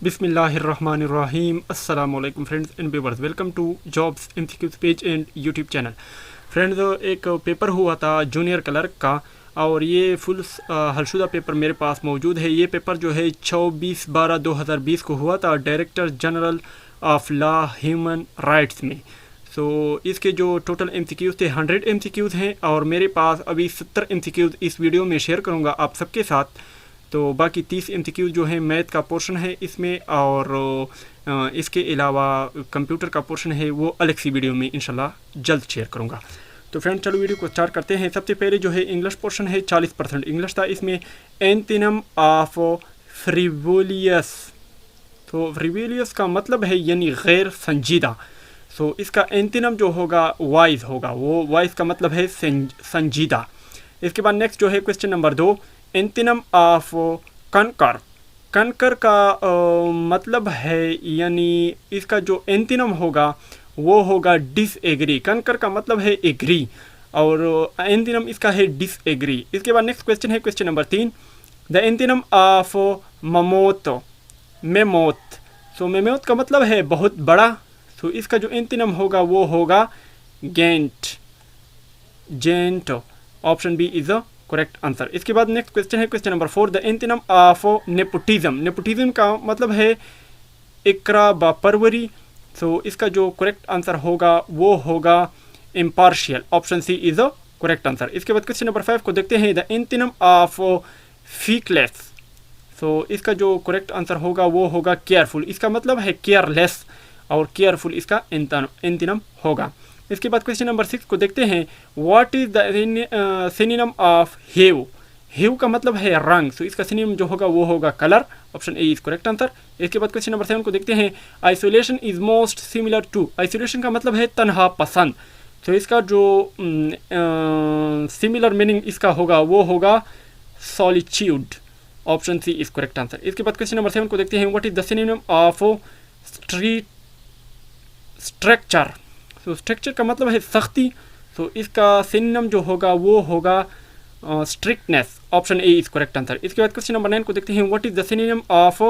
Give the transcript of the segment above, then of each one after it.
बिस्मिल्लाहिर्रहमानिर्रहीम अस्सलाम वालेकुम friends and viewers, welcome to jobs MCQs page and YouTube channel. Friends, एक पेपर हुआ था जूनियर क्लर्क का और ये फुल हलशुदा पेपर मेरे पास मौजूद है। ये पेपर जो है 24/12/2020 को हुआ था director general of law human rights में। इसके जो टोटल एमसीक्यूज थे 100 एमसीक्यूज हैं और मेरे पास अभी 70 एमसीक्यूज इस वीडियो में शेयर करूँगा आप सबके साथ। तो बाकी 30 एमसीक्यूज जो है मैथ का पोर्शन है इसमें, और इसके अलावा कंप्यूटर का पोर्शन है वो अलग सी वीडियो में इंशाल्लाह जल्द शेयर करूँगा। तो फ्रेंड चलो वीडियो को स्टार्ट करते हैं। सबसे पहले जो है इंग्लिश पोर्शन है, 40% इंग्लिश था इसमें। एंटिनम ऑफ फ्रिवोलियस, तो फ्रिवोलियस का मतलब है यानी गैर संजीदा। इसका एंटिनम जो होगा वाइज होगा, वो वाइज का मतलब है संजीदा। इसके बाद नेक्स्ट जो है question number 2, antonym of conquer. Conquer का मतलब है यानी इसका जो एंटिनम होगा वो होगा डिसएग्री। कनकर का मतलब है एग्री और एंटिनम इसका है डिसएग्री। इसके बाद नेक्स्ट क्वेश्चन है question number 3, the antonym of ममोत, मेमोत। मेमोत का मतलब है बहुत बड़ा। इसका जो एंटिनम होगा वो होगा गेंट, जेंट। Option B is the correct answer. इसके बाद नेक्स्ट क्वेश्चन है question number 4, the antonym of nepotism. Nepotism का मतलब है इकरा बापरवरी। इसका जो करेक्ट आंसर होगा वो होगा impartial. Option C is the correct answer. इसके बाद क्वेश्चन नंबर 5 को देखते हैं, द एंटिनम ऑफ फीकलेस। इसका जो करेक्ट आंसर होगा वो होगा केयरफुल। इसका मतलब है केयरलेस और केयरफुल इसका एंटिनम होगा। इसके बाद क्वेश्चन नंबर 6 को देखते हैं, what is the synonym of have. Have का मतलब है रंग। इसका सिनोनिम जो होगा वो होगा colour. Option A is correct answer. इसके बाद क्वेश्चन नंबर 7 को देखते हैं, isolation is most similar to. Isolation का मतलब है तन्हा पसंद। इसका जो सिमिलर मीनिंग इसका होगा वो होगा solitude. Option C is correct answer. इसके बाद क्वेश्चन नंबर 7 को देखते हैं, what is the synonym of structure. Structure का मतलब है सख्ती। इसका सिनोनिम जो होगा वो होगा strictness. Option A is correct answer. इसके बाद क्वेश्चन नंबर 9 को देखते हैं, what is the synonym of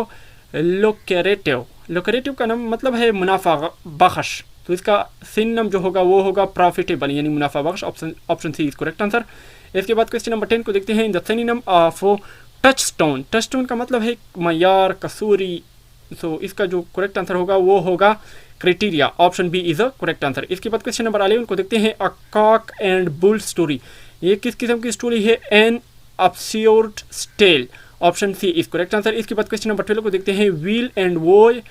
lucrative. Lucrative का नाम मतलब है मुनाफा बख्श। इसका सिनोनिम जो होगा वो होगा प्रॉफिटेबल यानी मुनाफा बख्श। Option C is correct answer. इसके बाद क्वेश्चन नंबर 10 को देखते हैं, the synonym of touchstone. Touchstone का मतलब है मयार, कसूरी। इसका जो करेक्ट आंसर होगा वो होगा criteria. Option B is a correct answer. इसके बाद क्वेश्चन नंबर 11 को देखते हैं, a cock and bull story. ये किस किस्म की स्टोरी है? An absurd tale. Option C is correct answer. इसके बाद क्वेश्चन नंबर 12 को देखते हैं, व्हील एंड वॉय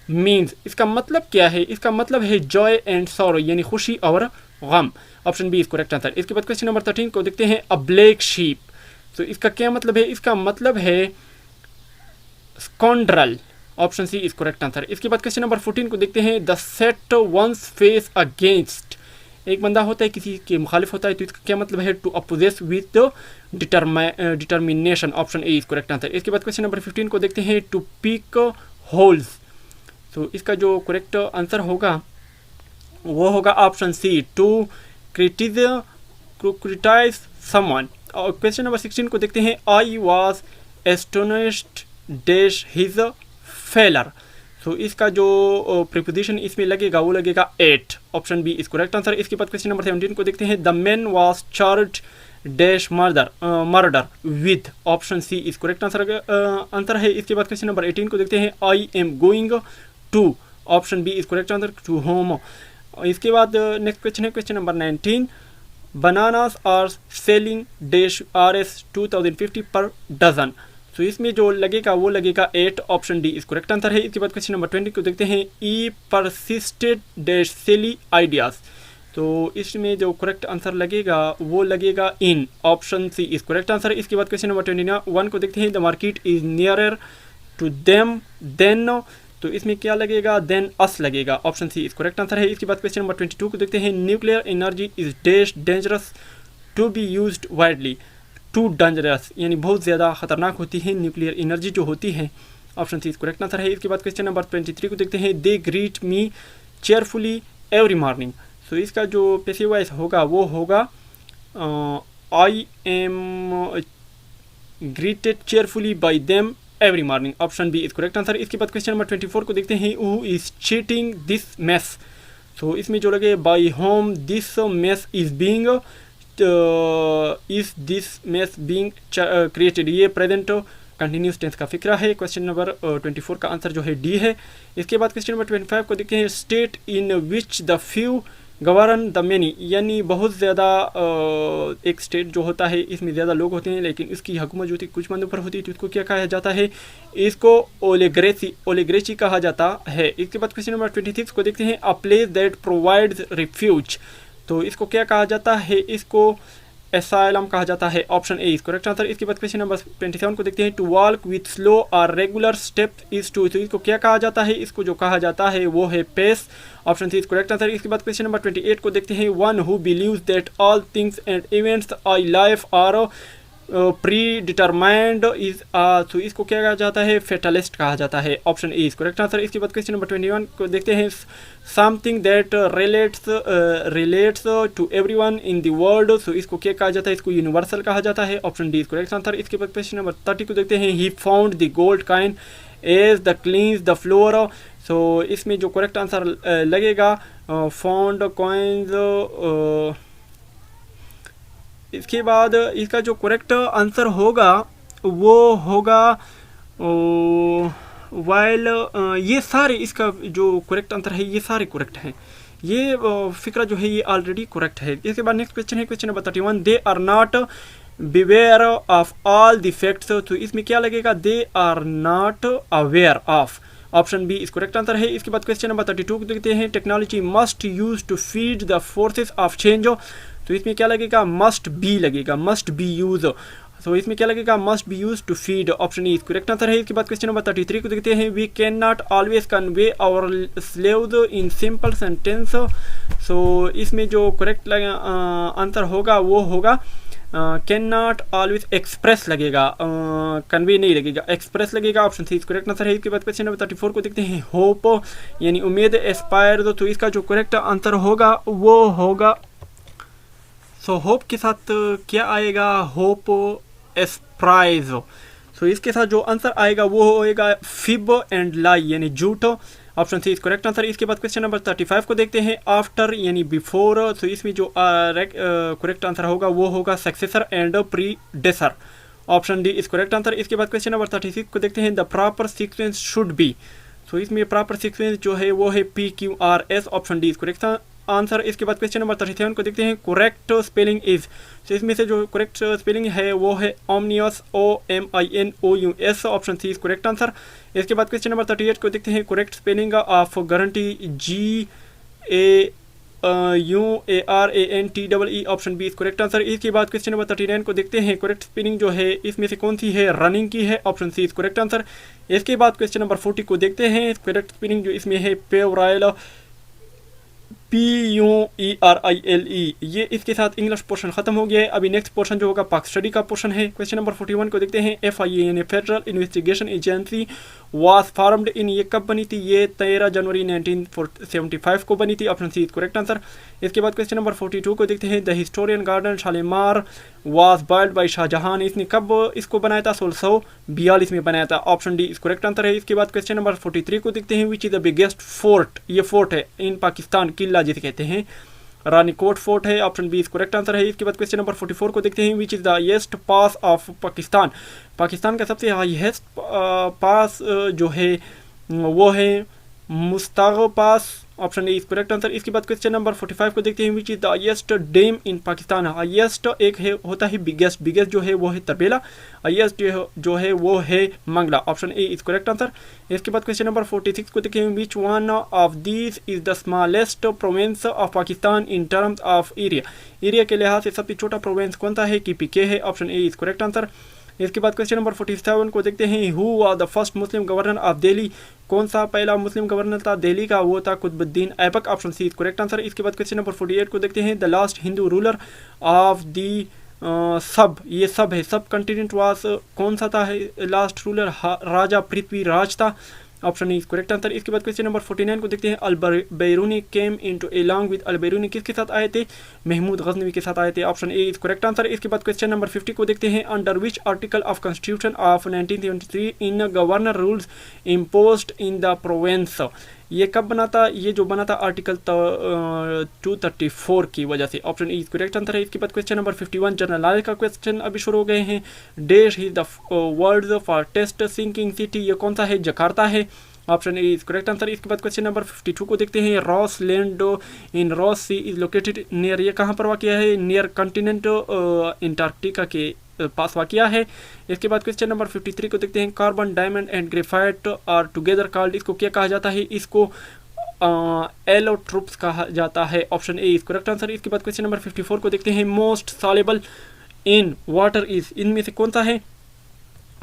मीन्स। इसका मतलब क्या है? इसका मतलब है जॉय एंड सॉरो यानी खुशी और गम। Option B is correct answer. इसके बाद क्वेश्चन नंबर 13 को देखते हैं, अ ब्लैक शीप। इसका क्या मतलब है? इसका मतलब है scoundrel. Option C is correct answer. इसके बाद क्वेश्चन नंबर 14 को देखते हैं, the set one's face against. एक बंदा होता है किसी के मुखालिफ होता है, तो इसका क्या मतलब है? To opposes with determination. Option A is correct answer. इसके बाद क्वेश्चन नंबर 15 को देखते हैं, टू पिक होल्स। इसका जो करेक्ट आंसर होगा वो होगा option C, to criticise someone. और क्वेश्चन नंबर 16 को देखते हैं, I was astonished dash his failure. इसका जो प्रीपोजिशन इसमें लगेगा वो लगेगा at. Option B is correct answer. इसके बाद क्वेश्चन नंबर 17 को देखते हैं, the man was charged dash murder with. Option C is correct answer है। इसके बाद क्वेश्चन नंबर 18 को देखते हैं, I am going to. Option B is correct answer, to home. इसके बाद नेक्स्ट क्वेश्चन है question number 19, bananas are selling dash RS 2050 पर डजन। इसमें जो लगेगा वो लगेगा 8। Option D is correct answer है। इसके बाद क्वेश्चन नंबर 20 को देखते हैं, he persisted dash silly ideas. इसमें जो करेक्ट आंसर लगेगा वो लगेगा in. Option C is correct answer. इसके बाद क्वेश्चन नंबर 21 को देखते हैं, the market is nearer to them than. इसमें क्या लगेगा? देन अस लगेगा। Option C is correct answer है। इसके बाद क्वेश्चन नंबर 22 को देखते हैं, nuclear energy is dash dangerous to be used widely. Too dangerous यानी बहुत ज़्यादा खतरनाक होती है न्यूक्लियर एनर्जी जो होती है। Option C is correct answer है। इसके बाद क्वेश्चन नंबर 23 को देखते हैं, they greet me cheerfully every morning. इसका जो पैसिव वॉइस होगा वो होगा I am greeted cheerfully by them every morning, option B is correct answer. इसके बाद क्वेश्चन नंबर 24 को देखते हैं, who is cheating this mess. तो इसमें जो लगे by whom this mess is being, is this mess being created, ये प्रेजेंट कंटिन्यूस टेंस का फिक्रा है। क्वेश्चन नंबर 24 का आंसर जो है डी है। इसके बाद क्वेश्चन नंबर 25 को देखते हैं, state in which the few govern the many, यानी बहुत ज़्यादा एक स्टेट जो होता है इसमें ज़्यादा लोग होते हैं लेकिन इसकी हुकूमत जो होती है कुछ बंदों पर होती है, तो इसको क्या कहा जाता है, इसको ओलिगरेसी कहा जाता है। इसके बाद क्वेश्चन नंबर 26 को देखते हैं, a place that provides refuge, तो इसको क्या कहा जाता है, इसको एसाइलम कहा जाता है, option A is correct answer. इसके बाद क्वेश्चन नंबर 27 को देखते हैं, टू वॉक विथ स्लो और रेगुलर स्टेप इज टू, तो इसको क्या कहा जाता है, इसको जो कहा जाता है वो है pace, option C is correct answer. इसके बाद क्वेश्चन नंबर 28 को देखते हैं, one who believes that all things and events of life are predetermined is, तो इसको क्या कहा जाता है, फेटलिस्ट कहा जाता है, option A is correct answer. इसके बाद क्वेश्चन नंबर 21 को देखते हैं, something that relates to everyone in the world, तो इसको क्या कहा जाता है, इसको यूनिवर्सल कहा जाता है, option D is correct answer. इसके बाद क्वेश्चन नंबर 30 को देखते हैं, he found the gold coin as the cleans the floor, so इसमें जो करेक्ट आंसर लगेगा फाउंड कॉइन्स, इसके बाद इसका जो करेक्ट आंसर होगा वो होगा वाइल, ये सारे इसका जो करेक्ट आंसर है ये सारे करेक्ट हैं, ये फिक्रा जो है ये ऑलरेडी करेक्ट है। इसके बाद नेक्स्ट क्वेश्चन है question number 31, they are not beware of all the facts, तो इसमें क्या लगेगा, they are not aware of, option B is correct answer है। इसके बाद क्वेश्चन नंबर 32 को देखते हैं, technology must use to feed the forces of change, तो इसमें क्या लगेगा, मस्ट बी लगेगा, मस्ट बी यूज, तो इसमें क्या लगेगा, must be use to feed, option E is correct answer है। इसके बाद क्वेश्चन नंबर 33 को देखते हैं, we can not always convey our selves in simple sentence, so इसमें जो करेक्ट आंसर होगा वो होगा कैन नॉट ऑलवेज एक्सप्रेस लगेगा, कन्वे नहीं लगेगा, एक्सप्रेस लगेगा, option C is correct answer है। इसके बाद क्वेश्चन नंबर 34 को देखते हैं, होप यानी उम्मीद, एस्पायर, तो इसका जो करेक्ट आंसर होगा वो होगा, सो होप के साथ क्या आएगा, होप एस्प्राइज, सो इसके साथ जो आंसर आएगा वो होएगा फिब एंड लाई यानी झूठ, option C is correct answer. इसके बाद क्वेश्चन नंबर 35 को देखते हैं, आफ्टर यानी बिफोर, तो इसमें जो करेक्ट आंसर होगा वो होगा successor and predecessor, option D is correct answer. इसके बाद क्वेश्चन नंबर 36 को देखते हैं, the proper sequence should be, तो इसमें प्रॉपर सीक्वेंस जो है वो है PQRS, option D is correct answer. इसके बाद क्वेश्चन नंबर 37 को देखते हैं, करेक्ट स्पेलिंग इज, तो इसमें से जो करेक्ट स्पेलिंग है वो है ominous, OMINOUS, option C is correct answer. इसके बाद क्वेश्चन नंबर 38 को देखते हैं, correct spelling of guarantee GAUARANTEE, option B is correct answer. इसके बाद क्वेश्चन नंबर 39 को देखते हैं, करेक्ट स्पेलिंग जो है इसमें से कौन सी है, रनिंग की है, option C is correct answer. इसके बाद क्वेश्चन नंबर 40 को देखते हैं, करेक्ट स्पेलिंग जो इसमें है पेवराइल, PUERILE, ये इसके साथ इंग्लिश पोर्शन खत्म हो गया है। अभी नेक्स्ट पोर्शन जो होगा पाक स्टडी का पोर्शन है। क्वेश्चन नंबर 41 को देखते हैं, FIA यानी federal investigation agency was formed in, ये कब बनी थी, ये 13 जनवरी 1975 को बनी थी, option C is correct answer. इसके बाद क्वेश्चन नंबर 42 को देखते हैं, the historian garden Shalimar was built by Shahjahan, इसने कब इसको बनाया था, 1642 में बनाया था, option D is correct answer है। इसके बाद क्वेश्चन नंबर 43 को देखते हैं, which is the biggest fort, ये फोर्ट है इन पाकिस्तान, किला जिसे कहते हैं, रानीकोट फोर्ट है, option B is correct answer है। इसके बाद क्वेश्चन नंबर 44 को देखते हैं, which is the highest pass of Pakistan, Pakistan का सबसे हाईएस्ट पास जो है वो है Mustagh pass, option A is correct answer. इसके बाद क्वेश्चन नंबर 45 को देखते हैं, which is the highest dam in Pakistan, highest एक है होता है बिगेस्ट, बिगेस्ट जो है वो है तरबेला, हाईएस्ट जो है वो है Mangla, option A is correct answer. इसके बाद क्वेश्चन नंबर 46 को देखते हैं, which one of these is the smallest province of Pakistan in terms of area, area के लिहाज से सबसे छोटा प्रोविंस कौन सा है, KPK है, option A is correct answer. इसके बाद क्वेश्चन नंबर 47 को देखते हैं, who was the first Muslim governor of Delhi, कौन सा पहला मुस्लिम गवर्नर था दिल्ली का, वो था Qutbuddin Aibak, option C is correct answer. इसके बाद क्वेश्चन नंबर 48 को देखते हैं, the last Hindu ruler of the सब, ये सब है, सब कंटिनेंट वास, कौन सा था लास्ट रूलर, राजा पृथ्वीराज था, option E is correct answer. इसके बाद क्वेश्चन नंबर 49 को देखते हैं। अल बैरूनी केम इनटू अलॉन्ग विद अल बैरूनी किसके साथ आए थे? महमूद गजनवी के साथ आए थे। Option A is correct answer. इसके बाद क्वेश्चन नंबर 50 को देखते हैं। Under which article of constitution of 1973 in governor rules imposed in the province. ये कब बना था? ये जो बना था आर्टिकल 234 की वजह से। ऑप्शन ई करेक्ट आंसर है। इसके बाद क्वेश्चन नंबर 51 जनरल नॉलेज का क्वेश्चन अभी शुरू हो गए हैं। Dash is the world fastest sinking city, ये कौन सा है? जकार्ता है। Option A is correct answer. इसके बाद क्वेश्चन नंबर 52 को देखते हैं। Ross land in Ross Sea is located near, ये कहाँ पर वाक़या है? नियर कॉन्टिनेंट अंटार्कटिका के पास वाक़या है। इसके बाद क्वेश्चन नंबर 53 को देखते हैं। Carbon diamond and graphite are together called, इसको क्या कहा जाता है? इसको एलोट्रोप्स कहा जाता है। Option A is correct answer. इसके बाद क्वेश्चन नंबर 54 को देखते हैं। Most soluble in water is, इनमें से कौन सा है?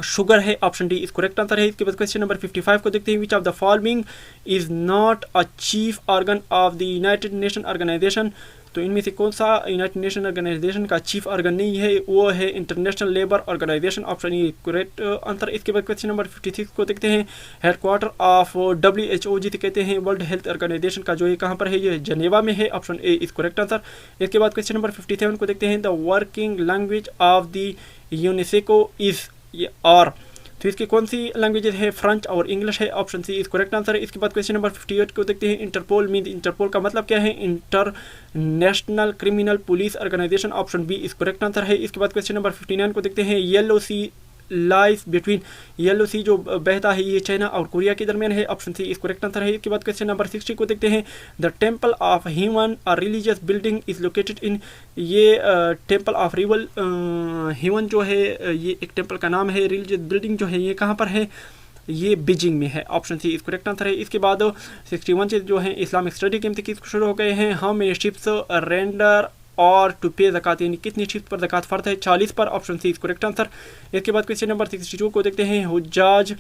शुगर है। Option D is correct answer है। इसके बाद क्वेश्चन नंबर 55 को देखते हैं। Which of the following is not a chief organ of the United Nation organisation, तो इनमें से कौन सा यूनाइटेड नेशन ऑर्गेनाइजेशन का चीफ ऑर्गन नहीं है? वो है International Labour Organisation. Option E correct answer. इसके बाद क्वेश्चन नंबर 56 को देखते हैं। हेडक्वार्टर ऑफ WHO जिसे कहते हैं वर्ल्ड हेल्थ ऑर्गेनाइजेशन का, जो ये कहाँ पर है? ये जनेवा में है। Option A is correct answer. इसके बाद क्वेश्चन नंबर 57 को देखते हैं। The working language of the UNESCO is, ये और, तो इसकी कौन सी लैंग्वेजेस है? फ्रेंच और इंग्लिश है। Option C is correct answer है। इसके बाद क्वेश्चन नंबर 58 को देखते हैं। इंटरपोल मीन, इंटरपोल का मतलब क्या है? International criminal police organisation. Option B is correct answer है। इसके बाद क्वेश्चन नंबर 59 को देखते हैं। Yellow sea lies between, yellow sea जो बहता है ये चाइना और कोरिया के दरमियान है। Option C is correct answer है। इसके बाद क्वेश्चन नंबर 60 को देखते हैं। The temple of human a religious building is located in, ये टेम्पल ऑफ रिवल ह्यूमन जो है ये एक टेम्पल का नाम है। रिलीजियस बिल्डिंग जो है ये कहाँ पर है? ये बीजिंग में है। Option C is correct answer है। इसके बाद 61 से जो है इस्लामिक स्टडी के एमसीक्यू शुरू हो गए हैं। हाउ मेनी शिप्स रेंडर और टू पे ज़कात, यानी कितनी शिप्स पर ज़कात फ़र्ज़ है? 40 पर। Option C is correct answer. इसके बाद क्वेश्चन नंबर 62 को देखते हैं। हुज्जाज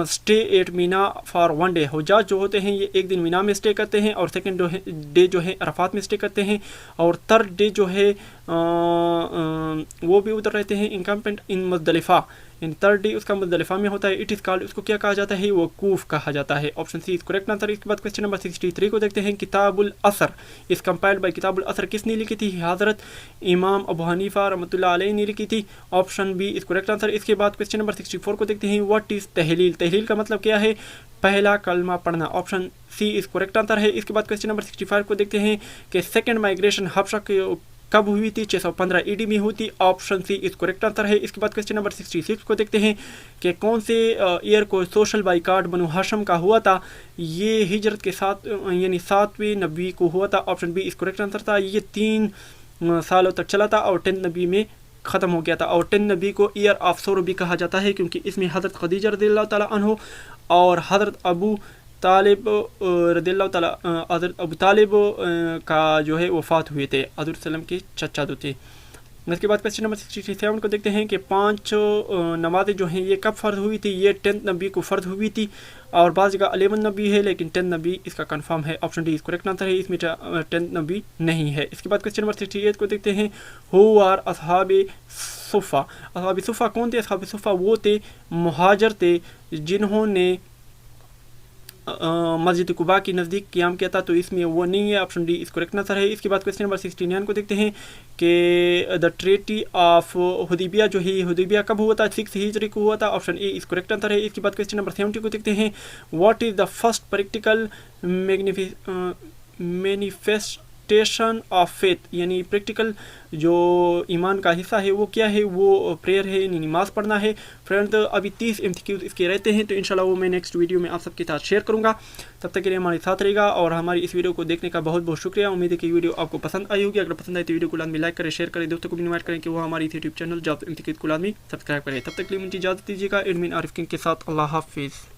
stay at Mina for 1 day, हुज्जाज जो होते हैं ये एक दिन मीना में स्टे करते हैं और सेकंड डे जो है अरफात में स्टे करते हैं और थर्ड डे जो है वो भी उधर रहते हैं इनकम्पेंट इन मुज़दलिफ़ा, इन थर्ड डे उसका मुज़दलिफ़ा में होता है। इट इज़ कॉल्ड, उसको क्या कहा जाता है? वकूफ़ कहा जाता है। Option C is correct answer. इसके बाद क्वेश्चन नंबर 63 को देखते हैं। किताबुल असर इज कंपाइल्ड बाय, किताबुल असर किसने लिखी थी? हज़रत इमाम अबू हनीफा रहमतुल्लाह अलैह ने लिखी थी। Option B is correct answer. इसके बाद क्वेश्चन नंबर 64 को देखते हैं। व्हाट इज़ तहलील, तहलील का मतलब क्या है? पहला कलमा पढ़ना। Option C is correct answer है। इसके बाद क्वेश्चन नंबर 65 को देखते हैं कि सेकंड माइग्रेशन हबशा कब हुई थी? 615 ईडी में हुई थी। Option C is correct answer है। इसके बाद क्वेश्चन नंबर 66 को देखते हैं कि कौन से ईयर को सोशल बाइकाट बनु हाशम का हुआ था? ये हिजरत के साथ यानी 7वें नबी को हुआ था। Option B is correct answer था। ये 3 सालों तक चला था और 10 नबी में ख़त्म हो गया था। और 10 नबी को ईयर ऑफ सोर भी कहा जाता है क्योंकि इसमें हज़रत खदीजा रज़ियल्लाहु ताला अन्हो और हज़रत अबू तालिब रज़ियल्लाहु ताला, हज़रत अबू तालिब का जो है वफ़ात हुए थे, हज़रत सल्लम के चचा थे। इसके बाद क्वेश्चन नंबर 67 को देखते हैं कि 5 नमाज़ें जो हैं ये कब फ़र्ज हुई थी? ये 10th नबी को फ़र्ज हुई थी और बाज़ जगह 11 नबी है लेकिन 10 नबी इसका कंफर्म है। Option D is correct answer है। इसमें 10 नबी नहीं है। इसके बाद क्वेश्चन नंबर 68 को देखते हैं। हु आर अस्हाबे सुफ़ा, अस्हाबे सुफ़ा कौन थे? अस्हाबे सुफ़ा वो थे मुहाजिर थे जिन्होंने मस्जिद कुबा के नज़दीक क़याम किया था, तो इसमें वो नहीं है। ऑप्शन डी इस करेक्ट आंसर है। इसके बाद क्वेश्चन नंबर 69 को देखते हैं कि द ट्रीटी ऑफ हुदैबिया जो है हुदैबिया कब हुआ था? 6 हिजरी को हुआ था। ऑप्शन ए इस करेक्ट आंसर है। इसके बाद क्वेश्चन नंबर 70 को देखते हैं। What is the first practical manifestation of faith, यानी प्रैक्टिकल जो ईमान का हिस्सा है वो क्या है? वो प्रेयर है, यानी नमाज़ पढ़ना है। फ्रेंड अभी 30 MCQs इसके रहते हैं तो इंशाल्लाह वो मैं नेक्स्ट वीडियो में आप सबके साथ शेयर करूंगा। तब तक के लिए हमारे साथ रहेगा और हमारी इस वीडियो को देखने का बहुत बहुत शुक्रिया। उम्मीद है कि वीडियो आपको पसंद आई होगी। अगर पसंद आए तो वीडियो को लाजमी लाइक करें, शेयर करें, दोस्तों को भी इनवाइट करें कि वो हमारी यूट्यूब चैनल जॉब्स MCQs को लाजमी सब्सक्राइब करें। तब तक के लिए मुझे इजाज़त दीजिएगा। एडमिन आरिफ किंग के साथ। अल्लाह हाफिज़।